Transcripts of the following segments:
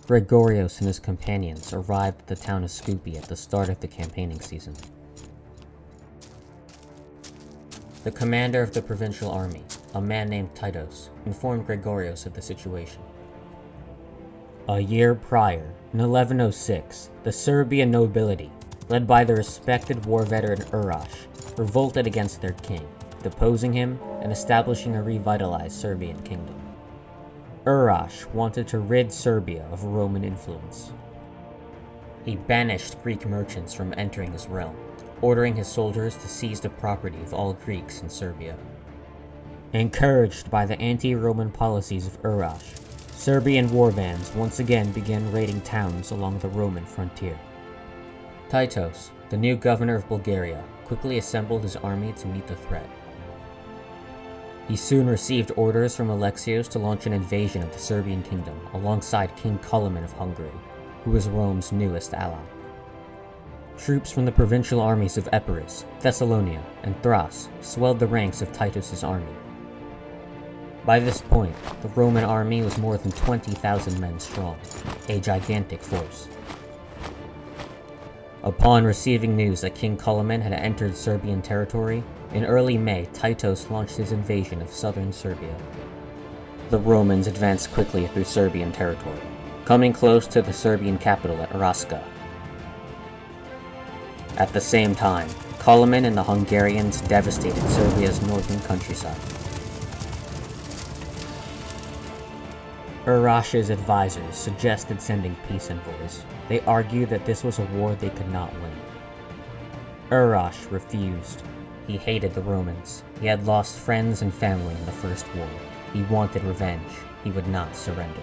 Gregorios and his companions arrived at the town of Skoupi at the start of the campaigning season. The commander of the provincial army, a man named Titos, informed Gregorios of the situation. A year prior, in 1106, the Serbian nobility, led by the respected war veteran Urash, revolted against their king, deposing him and establishing a revitalized Serbian kingdom. Urash wanted to rid Serbia of Roman influence. He banished Greek merchants from entering his realm, ordering his soldiers to seize the property of all Greeks in Serbia. Encouraged by the anti-Roman policies of Urash, Serbian war bands once again began raiding towns along the Roman frontier. Titos, the new governor of Bulgaria, quickly assembled his army to meet the threat. He soon received orders from Alexios to launch an invasion of the Serbian kingdom alongside King Koloman of Hungary, who was Rome's newest ally. Troops from the provincial armies of Epirus, Thessalonia, and Thrace swelled the ranks of Titus's army. By this point, the Roman army was more than 20,000 men strong, a gigantic force. Upon receiving news that King Koloman had entered Serbian territory, in early May, Titos launched his invasion of southern Serbia. The Romans advanced quickly through Serbian territory, coming close to the Serbian capital at Raska. At the same time, Koloman and the Hungarians devastated Serbia's northern countryside. Urash's advisors suggested sending peace envoys. They argued that this was a war they could not win. Urash refused. He hated the Romans. He had lost friends and family in the First War. He wanted revenge. He would not surrender.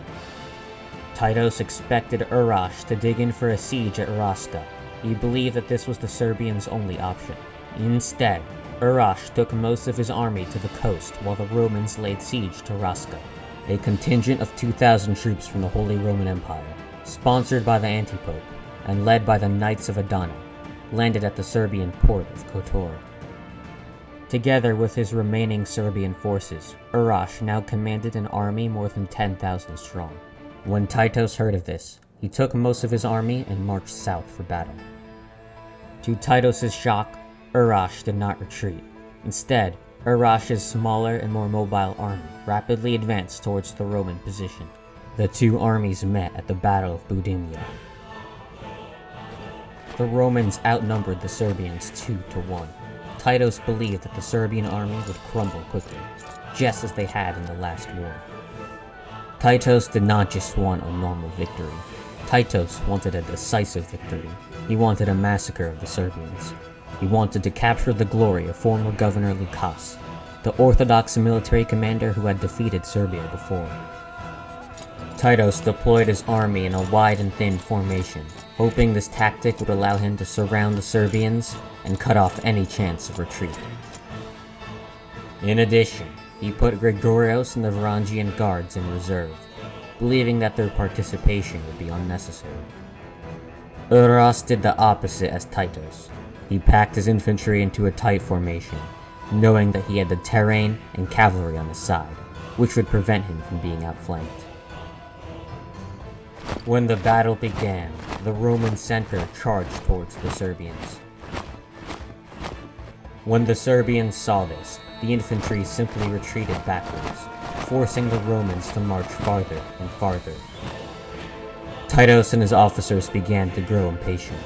Titos expected Urash to dig in for a siege at Raska. He believed that this was the Serbians' only option. Instead, Urash took most of his army to the coast while the Romans laid siege to Raska. A contingent of 2,000 troops from the Holy Roman Empire, sponsored by the Antipope and led by the Knights of Adana, landed at the Serbian port of Kotor. Together with his remaining Serbian forces, Urash now commanded an army more than 10,000 strong. When Titos heard of this, he took most of his army and marched south for battle. To Titos' shock, Urash did not retreat. Instead, Urash's smaller and more mobile army rapidly advanced towards the Roman position. The two armies met at the Battle of Budimir. The Romans outnumbered the Serbians 2-1. Titos believed that the Serbian army would crumble quickly, just as they had in the last war. Titos did not just want a normal victory. Titos wanted a decisive victory. He wanted a massacre of the Serbians. He wanted to capture the glory of former Governor Lukas, the Orthodox military commander who had defeated Serbia before. Titos deployed his army in a wide and thin formation, hoping this tactic would allow him to surround the Serbians and cut off any chance of retreat. In addition, he put Gregorios and the Varangian guards in reserve, believing that their participation would be unnecessary. Urash did the opposite as Titos. He packed his infantry into a tight formation, knowing that he had the terrain and cavalry on his side, which would prevent him from being outflanked. When the battle began, the Roman center charged towards the Serbians. When the Serbians saw this, the infantry simply retreated backwards, forcing the Romans to march farther and farther. Titos and his officers began to grow impatient.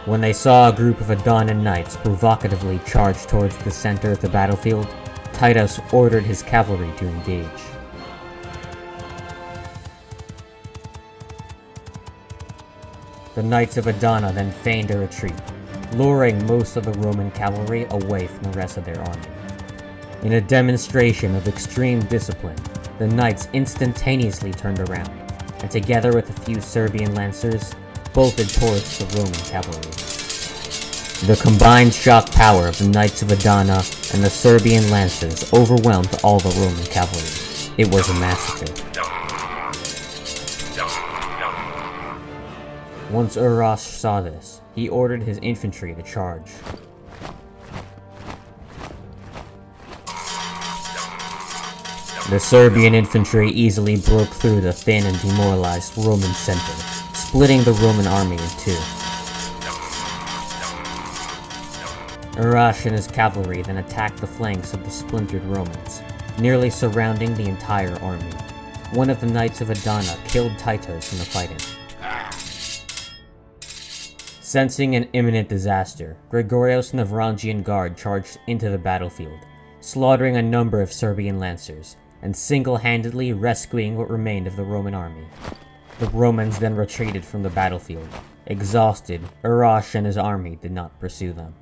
When they saw a group of Adonan knights provocatively charge towards the center of the battlefield, Titos ordered his cavalry to engage. The Knights of Adana then feigned a retreat, luring most of the Roman cavalry away from the rest of their army. In a demonstration of extreme discipline, the knights instantaneously turned around, and together with a few Serbian lancers, bolted towards the Roman cavalry. The combined shock power of the Knights of Adana and the Serbian lancers overwhelmed all the Roman cavalry. It was a massacre. Once Urash saw this, he ordered his infantry to charge. The Serbian infantry easily broke through the thin and demoralized Roman center, splitting the Roman army in two. Arash and his cavalry then attacked the flanks of the splintered Romans, nearly surrounding the entire army. One of the Knights of Adana killed Titus in the fighting. Sensing an imminent disaster, Gregorios and the Varangian Guard charged into the battlefield, slaughtering a number of Serbian lancers, and single-handedly rescuing what remained of the Roman army. The Romans then retreated from the battlefield. Exhausted, Arash and his army did not pursue them.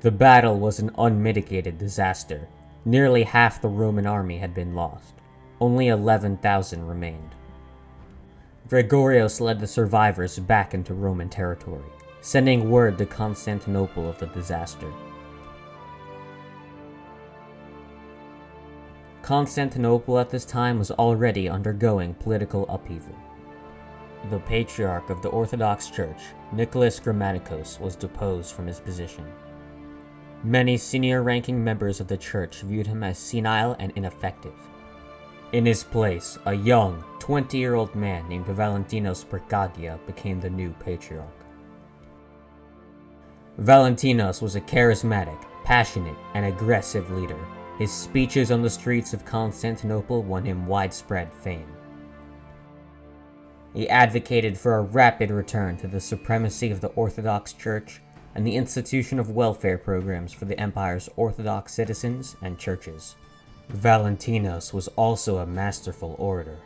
The battle was an unmitigated disaster. Nearly half the Roman army had been lost. Only 11,000 remained. Gregorios led the survivors back into Roman territory, sending word to Constantinople of the disaster. Constantinople at this time was already undergoing political upheaval. The Patriarch of the Orthodox Church, Nicholas Grammaticos, was deposed from his position. Many senior-ranking members of the church viewed him as senile and ineffective. In his place, a young, 20-year-old man named Valentinos Percadia became the new patriarch. Valentinos was a charismatic, passionate, and aggressive leader. His speeches on the streets of Constantinople won him widespread fame. He advocated for a rapid return to the supremacy of the Orthodox Church and the institution of welfare programs for the empire's Orthodox citizens and churches. Valentinos was also a masterful orator.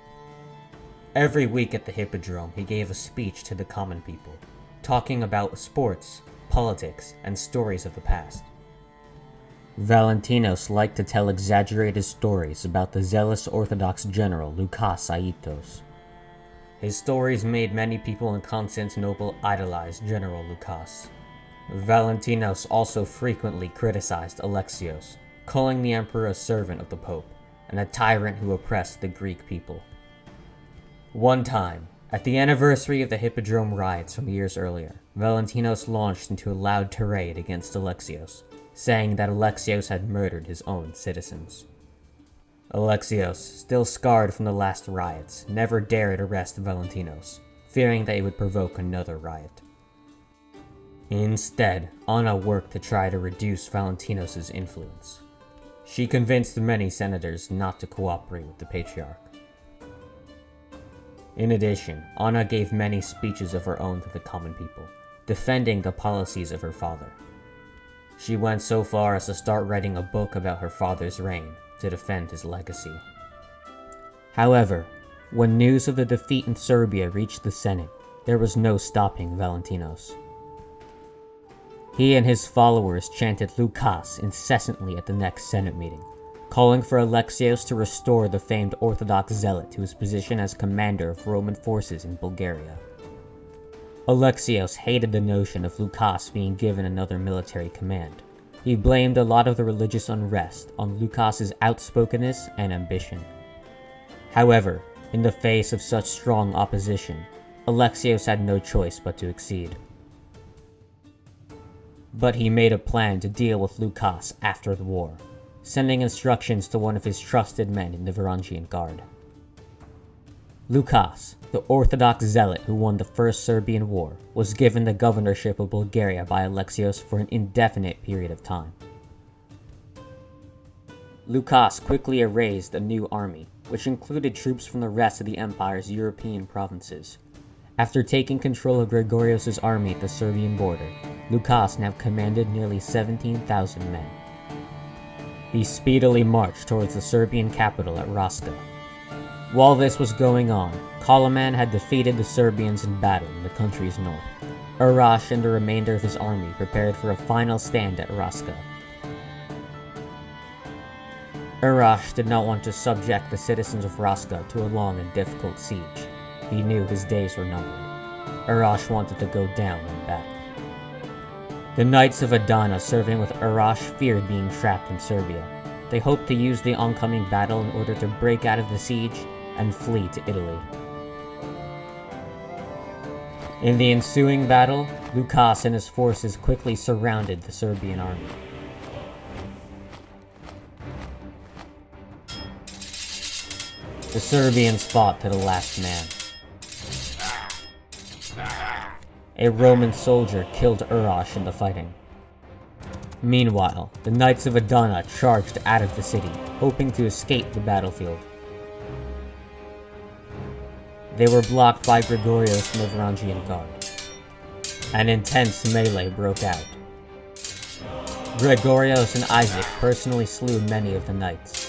Every week at the Hippodrome, he gave a speech to the common people, talking about sports, politics, and stories of the past. Valentinos liked to tell exaggerated stories about the zealous Orthodox general Lukas Aitos. His stories made many people in Constantinople idolize General Lukas. Valentinos also frequently criticized Alexios, calling the emperor a servant of the Pope, and a tyrant who oppressed the Greek people. One time, at the anniversary of the Hippodrome riots from years earlier, Valentinos launched into a loud tirade against Alexios, saying that Alexios had murdered his own citizens. Alexios, still scarred from the last riots, never dared arrest Valentinos, fearing that he would provoke another riot. Instead, Anna worked to try to reduce Valentinos' influence. She convinced many senators not to cooperate with the Patriarch. In addition, Anna gave many speeches of her own to the common people, defending the policies of her father. She went so far as to start writing a book about her father's reign to defend his legacy. However, when news of the defeat in Serbia reached the Senate, there was no stopping Valentinos. He and his followers chanted Lukas incessantly at the next Senate meeting, calling for Alexios to restore the famed Orthodox zealot to his position as commander of Roman forces in Bulgaria. Alexios hated the notion of Lukas being given another military command. He blamed a lot of the religious unrest on Lukas's outspokenness and ambition. However, in the face of such strong opposition, Alexios had no choice but to accede. But he made a plan to deal with Lukas after the war, sending instructions to one of his trusted men in the Varangian Guard. Lukas, the Orthodox zealot who won the First Serbian War, was given the governorship of Bulgaria by Alexios for an indefinite period of time. Lukas quickly raised a new army, which included troops from the rest of the empire's European provinces. After taking control of Gregorios' army at the Serbian border, Lukas now commanded nearly 17,000 men. He speedily marched towards the Serbian capital at Raska. While this was going on, Koloman had defeated the Serbians in battle in the country's north. Arash and the remainder of his army prepared for a final stand at Raska. Arash did not want to subject the citizens of Raska to a long and difficult siege. He knew his days were numbered. Arash wanted to go down in battle. The Knights of Adana serving with Arash feared being trapped in Serbia. They hoped to use the oncoming battle in order to break out of the siege and flee to Italy. In the ensuing battle, Lukas and his forces quickly surrounded the Serbian army. The Serbians fought to the last man. A Roman soldier killed Urosh in the fighting. Meanwhile, the Knights of Adana charged out of the city, hoping to escape the battlefield. They were blocked by Gregorios and the Varangian Guard. An intense melee broke out. Gregorios and Isaac personally slew many of the knights.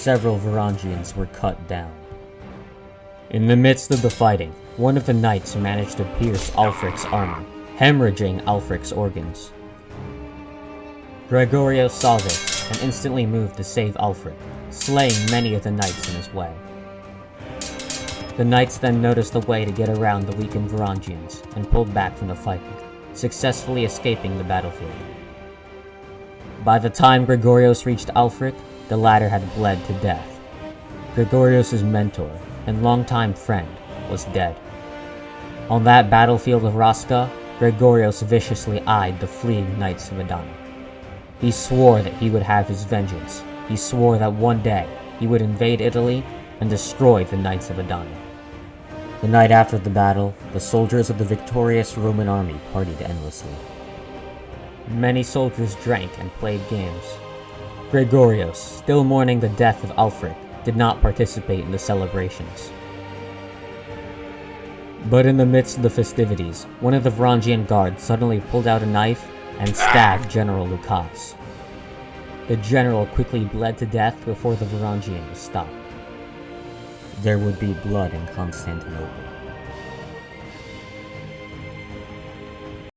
Several Varangians were cut down. In the midst of the fighting, one of the knights managed to pierce Alfric's armor, hemorrhaging Alfric's organs. Gregorios saw this and instantly moved to save Alfric, slaying many of the knights in his way. The knights then noticed a way to get around the weakened Varangians and pulled back from the fighting, successfully escaping the battlefield. By the time Gregorios reached Alfric, the latter had bled to death. Gregorios' mentor and longtime friend was dead. On that battlefield of Raska, Gregorios viciously eyed the fleeing Knights of Adana. He swore that he would have his vengeance. He swore that one day he would invade Italy and destroy the Knights of Adana. The night after the battle, the soldiers of the victorious Roman army partied endlessly. Many soldiers drank and played games. Gregorios, still mourning the death of Alfric, did not participate in the celebrations. But in the midst of the festivities, one of the Varangian guards suddenly pulled out a knife and stabbed General Lukas. The general quickly bled to death before the Varangian was stopped. There would be blood in Constantinople.